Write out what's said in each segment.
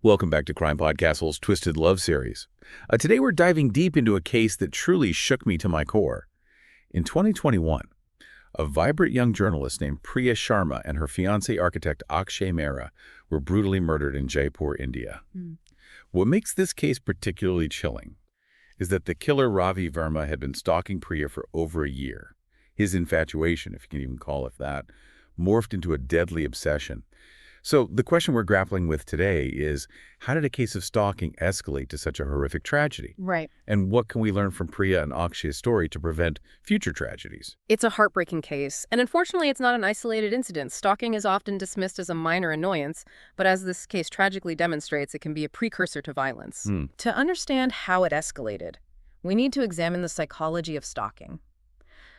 Welcome back to CrimePod Castle's Twisted Love series. Today we're diving deep into a case that truly shook me to my core. In 2021, a vibrant young journalist named Priya Sharma and her fiancé architect Akshay Mehra were brutally murdered in Jaipur, India. What makes this case particularly chilling is that the killer Ravi Verma had been stalking Priya for over a year. His infatuation, if you can even call it that, morphed into a deadly obsession. So the question we're grappling with today is, how did a case of stalking escalate to such a horrific tragedy? Right. And what can we learn from Priya and Akshay's story to prevent future tragedies? It's a heartbreaking case, and unfortunately it's not an isolated incident. Stalking is often dismissed as a minor annoyance, but as this case tragically demonstrates, it can be a precursor to violence. To understand how it escalated, we need to examine the psychology of stalking.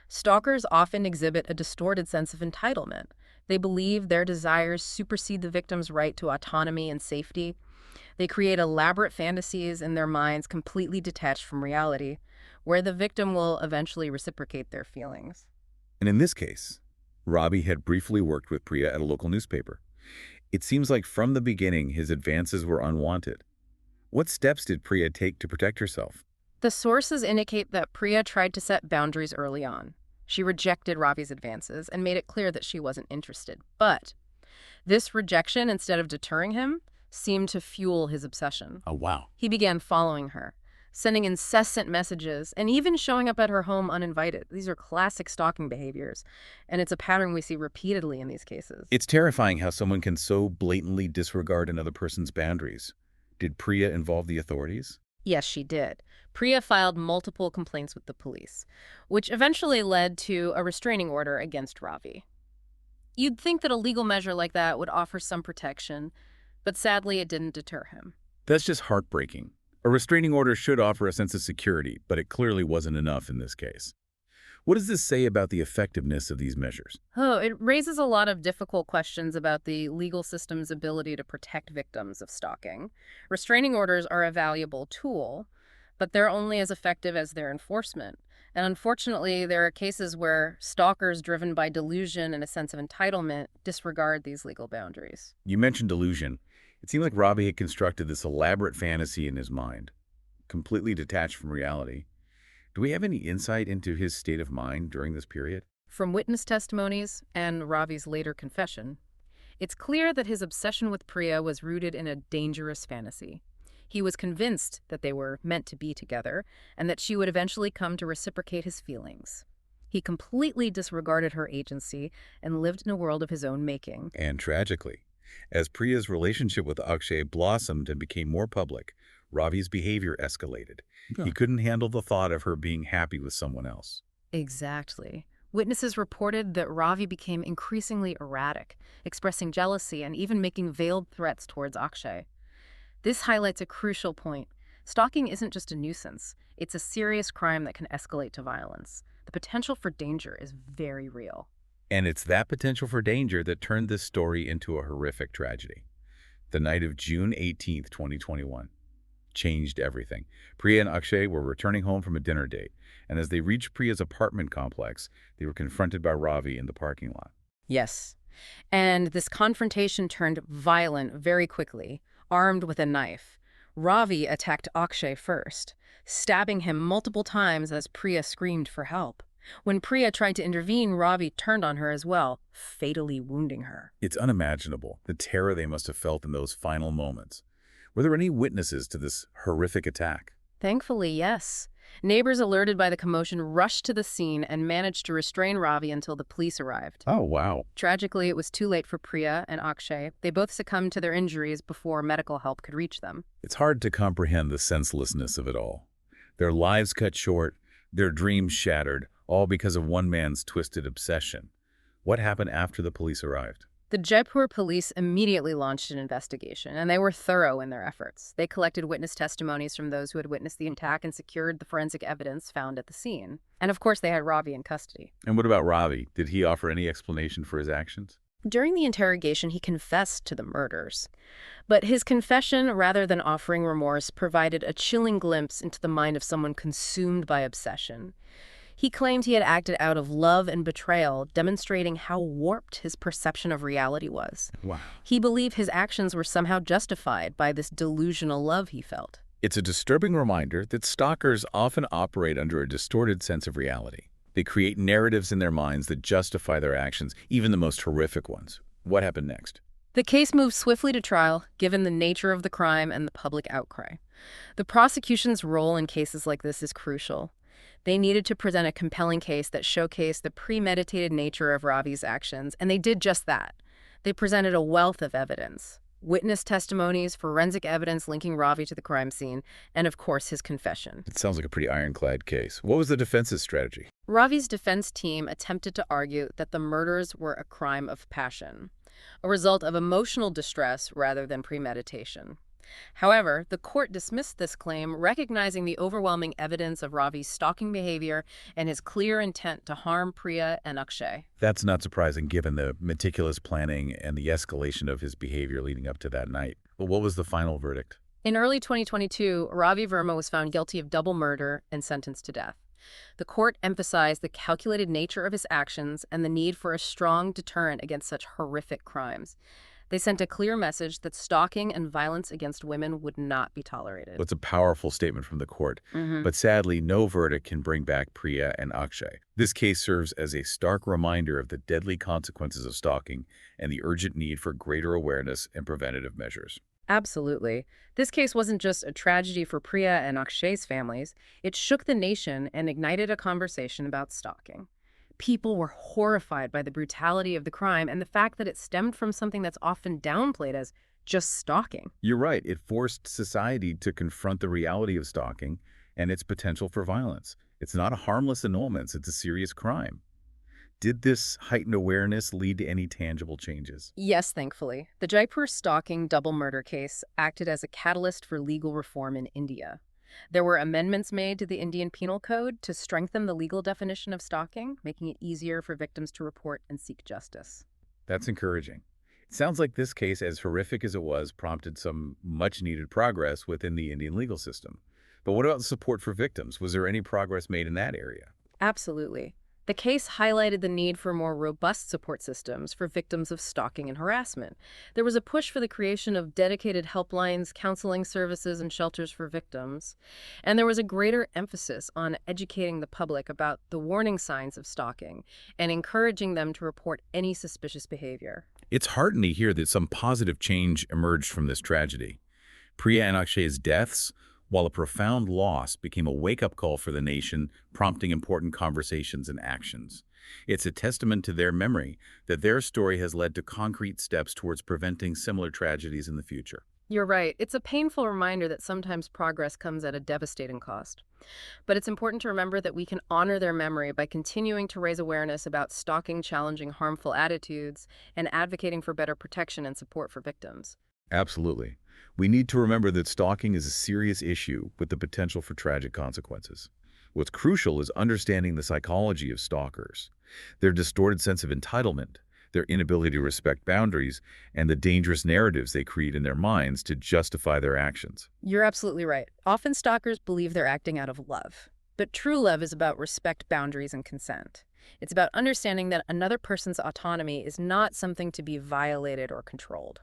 Stalkers often exhibit a distorted sense of entitlement. They believe their desires supersede the victim's right to autonomy and safety. They create elaborate fantasies in their minds completely detached from reality, where the victim will eventually reciprocate their feelings. And in this case, Ravi had briefly worked with Priya at a local newspaper. It seems like from the beginning his advances were unwanted. What steps did Priya take to protect herself? The sources indicate that Priya tried to set boundaries early on. She rejected Ravi's advances and made it clear that she wasn't interested. But this rejection, instead of deterring him, seemed to fuel his obsession. Oh, wow. He began following her, sending incessant messages, and even showing up at her home uninvited. These are classic stalking behaviors, and it's a pattern we see repeatedly in these cases. It's terrifying how someone can so blatantly disregard another person's boundaries. Did Priya involve the authorities? Yes, she did. Priya filed multiple complaints with the police, which eventually led to a restraining order against Ravi. You'd think that a legal measure like that would offer some protection, but sadly it didn't deter him. That's just heartbreaking. A restraining order should offer a sense of security, but it clearly wasn't enough in this case. What does this say about the effectiveness of these measures? It raises a lot of difficult questions about the legal system's ability to protect victims of stalking. Restraining orders are a valuable tool, but they're only as effective as their enforcement. And unfortunately, there are cases where stalkers driven by delusion and a sense of entitlement disregard these legal boundaries. You mentioned delusion. It seemed like Ravi had constructed this elaborate fantasy in his mind, completely detached from reality. Do we have any insight into his state of mind during this period? From witness testimonies and Ravi's later confession, it's clear that his obsession with Priya was rooted in a dangerous fantasy. He was convinced that they were meant to be together and that she would eventually come to reciprocate his feelings. He completely disregarded her agency and lived in a world of his own making. And tragically, as Priya's relationship with Akshay blossomed and became more public, Ravi's behavior escalated. He couldn't handle the thought of her being happy with someone else. Exactly. Witnesses reported that Ravi became increasingly erratic, expressing jealousy and even making veiled threats towards Akshay. This highlights a crucial point. Stalking isn't just a nuisance. It's a serious crime that can escalate to violence. The potential for danger is very real. And it's that potential for danger that turned this story into a horrific tragedy. The night of June 18th, 2021. Changed everything. Priya and Akshay were returning home from a dinner date, and as they reached Priya's apartment complex, they were confronted by Ravi in the parking lot. Yes. And this confrontation turned violent very quickly, armed with a knife. Ravi attacked Akshay first, stabbing him multiple times as Priya screamed for help. When Priya tried to intervene, Ravi turned on her as well, fatally wounding her. It's unimaginable, the terror they must have felt in those final moments. Were there any witnesses to this horrific attack? Thankfully, yes. Neighbors alerted by the commotion rushed to the scene and managed to restrain Ravi until the police arrived. Oh, wow. Tragically, it was too late for Priya and Akshay. They both succumbed to their injuries before medical help could reach them. It's hard to comprehend the senselessness of it all. Their lives cut short, their dreams shattered, all because of one man's twisted obsession. What happened after the police arrived? The Jaipur police immediately launched an investigation, and they were thorough in their efforts. They collected witness testimonies from those who had witnessed the attack and secured the forensic evidence found at the scene. And of course, they had Ravi in custody. And what about Ravi? Did he offer any explanation for his actions? During the interrogation, he confessed to the murders. But his confession, rather than offering remorse, provided a chilling glimpse into the mind of someone consumed by obsession. He claimed he had acted out of love and betrayal, demonstrating how warped his perception of reality was. Wow. He believed his actions were somehow justified by this delusional love he felt. It's a disturbing reminder that stalkers often operate under a distorted sense of reality. They create narratives in their minds that justify their actions, even the most horrific ones. What happened next? The case moved swiftly to trial, given the nature of the crime and the public outcry. The prosecution's role in cases like this is crucial. They needed to present a compelling case that showcased the premeditated nature of Ravi's actions, and they did just that. They presented a wealth of evidence. Witness testimonies, forensic evidence linking Ravi to the crime scene, and of course his confession. It sounds like a pretty ironclad case. What was the defense's strategy? Ravi's defense team attempted to argue that the murders were a crime of passion, a result of emotional distress rather than premeditation. However, the court dismissed this claim, recognizing the overwhelming evidence of Ravi's stalking behavior and his clear intent to harm Priya and Akshay. That's not surprising given the meticulous planning and the escalation of his behavior leading up to that night. But what was the final verdict? In early 2022, Ravi Verma was found guilty of double murder and sentenced to death. The court emphasized the calculated nature of his actions and the need for a strong deterrent against such horrific crimes. They sent a clear message that stalking and violence against women would not be tolerated. Well, it's a powerful statement from the court, but sadly, no verdict can bring back Priya and Akshay. This case serves as a stark reminder of the deadly consequences of stalking and the urgent need for greater awareness and preventative measures. Absolutely. This case wasn't just a tragedy for Priya and Akshay's families. It shook the nation and ignited a conversation about stalking. People were horrified by the brutality of the crime and the fact that it stemmed from something that's often downplayed as just stalking. You're right. It forced society to confront the reality of stalking and its potential for violence. It's not a harmless annoyance. It's a serious crime. Did this heightened awareness lead to any tangible changes? Yes, thankfully. The Jaipur Stalking Double Murder case acted as a catalyst for legal reform in India. There were amendments made to the Indian Penal Code to strengthen the legal definition of stalking, making it easier for victims to report and seek justice. That's encouraging. It sounds like this case, as horrific as it was, prompted some much-needed progress within the Indian legal system. But what about support for victims? Was there any progress made in that area? Absolutely. The case highlighted the need for more robust support systems for victims of stalking and harassment. There was a push for the creation of dedicated helplines, counseling services, and shelters for victims. And there was a greater emphasis on educating the public about the warning signs of stalking and encouraging them to report any suspicious behavior. It's heartening to hear that some positive change emerged from this tragedy. Priya and Akshay's deaths, while a profound loss, became a wake-up call for the nation, prompting important conversations and actions. It's a testament to their memory that their story has led to concrete steps towards preventing similar tragedies in the future. You're right. It's a painful reminder that sometimes progress comes at a devastating cost. But it's important to remember that we can honor their memory by continuing to raise awareness about stalking, challenging harmful attitudes, and advocating for better protection and support for victims. Absolutely. We need to remember that stalking is a serious issue with the potential for tragic consequences. What's crucial is understanding the psychology of stalkers, their distorted sense of entitlement, their inability to respect boundaries, and the dangerous narratives they create in their minds to justify their actions. You're absolutely right. Often stalkers believe they're acting out of love. But true love is about respect, boundaries, and consent. It's about understanding that another person's autonomy is not something to be violated or controlled.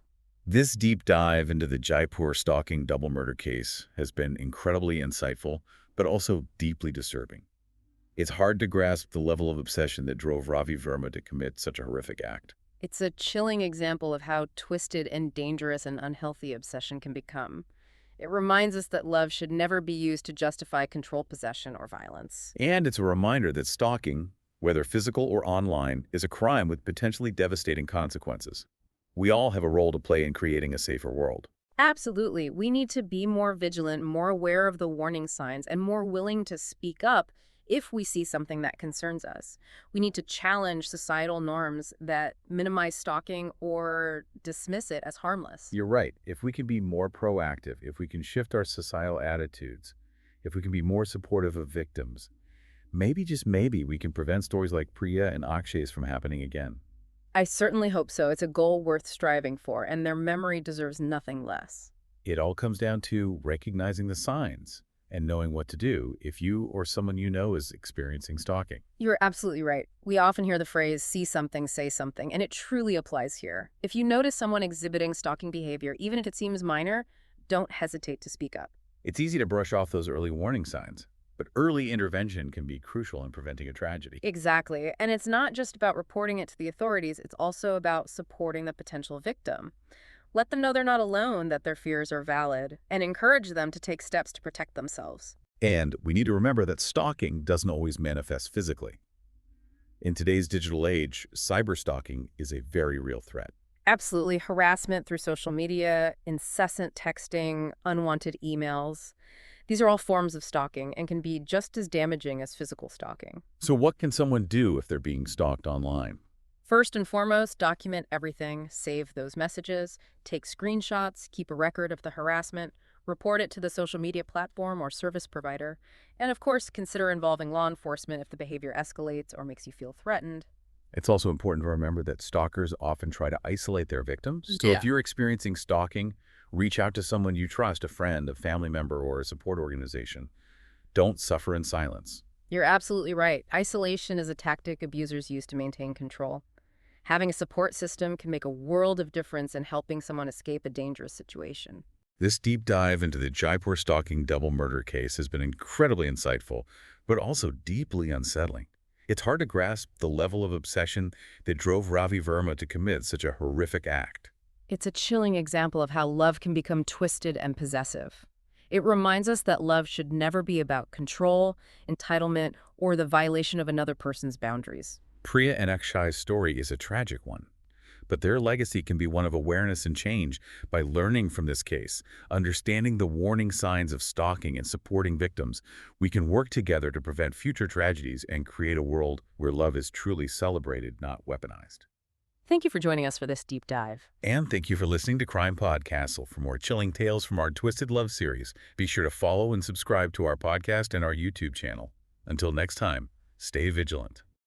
This deep dive into the Jaipur Stalking Double Murder case has been incredibly insightful, but also deeply disturbing. It's hard to grasp the level of obsession that drove Ravi Verma to commit such a horrific act. It's a chilling example of how twisted and dangerous and unhealthy obsession can become. It reminds us that love should never be used to justify control, possession, or violence. And it's a reminder that stalking, whether physical or online, is a crime with potentially devastating consequences. We all have a role to play in creating a safer world. Absolutely. We need to be more vigilant, more aware of the warning signs, and more willing to speak up if we see something that concerns us. We need to challenge societal norms that minimize stalking or dismiss it as harmless. You're right. If we can be more proactive, if we can shift our societal attitudes, if we can be more supportive of victims, maybe, just maybe, we can prevent stories like Priya and Akshay's from happening again. I certainly hope so. It's a goal worth striving for, and their memory deserves nothing less. It all comes down to recognizing the signs, and knowing what to do if you or someone you know is experiencing stalking. You're absolutely right. We often hear the phrase, see something, say something, and it truly applies here. If you notice someone exhibiting stalking behavior, even if it seems minor, don't hesitate to speak up. It's easy to brush off those early warning signs, but early intervention can be crucial in preventing a tragedy. Exactly. And it's not just about reporting it to the authorities, it's also about supporting the potential victim. Let them know they're not alone, that their fears are valid, and encourage them to take steps to protect themselves. And we need to remember that stalking doesn't always manifest physically. In today's digital age, cyberstalking is a very real threat. Absolutely. Harassment through social media, incessant texting, unwanted emails. These are all forms of stalking and can be just as damaging as physical stalking. So what can someone do if they're being stalked online? First and foremost, document everything, save those messages, take screenshots, keep a record of the harassment, report it to the social media platform or service provider, and of course, consider involving law enforcement if the behavior escalates or makes you feel threatened. It's also important to remember that stalkers often try to isolate their victims. So Yeah. if you're experiencing stalking, reach out to someone you trust, a friend, a family member, or a support organization. Don't suffer in silence. You're absolutely right. Isolation is a tactic abusers use to maintain control. Having a support system can make a world of difference in helping someone escape a dangerous situation. This deep dive into the Jaipur Stalking Double Murder case has been incredibly insightful, but also deeply unsettling. It's hard to grasp the level of obsession that drove Ravi Verma to commit such a horrific act. It's a chilling example of how love can become twisted and possessive. It reminds us that love should never be about control, entitlement, or the violation of another person's boundaries. Priya and Akshay's story is a tragic one, but their legacy can be one of awareness and change. By learning from this case, understanding the warning signs of stalking and supporting victims, we can work together to prevent future tragedies and create a world where love is truly celebrated, not weaponized. Thank you for joining us for this deep dive. And thank you for listening to CrimePod Castle. For more chilling tales from our Twisted Love series, be sure to follow and subscribe to our podcast and our YouTube channel. Until next time, stay vigilant.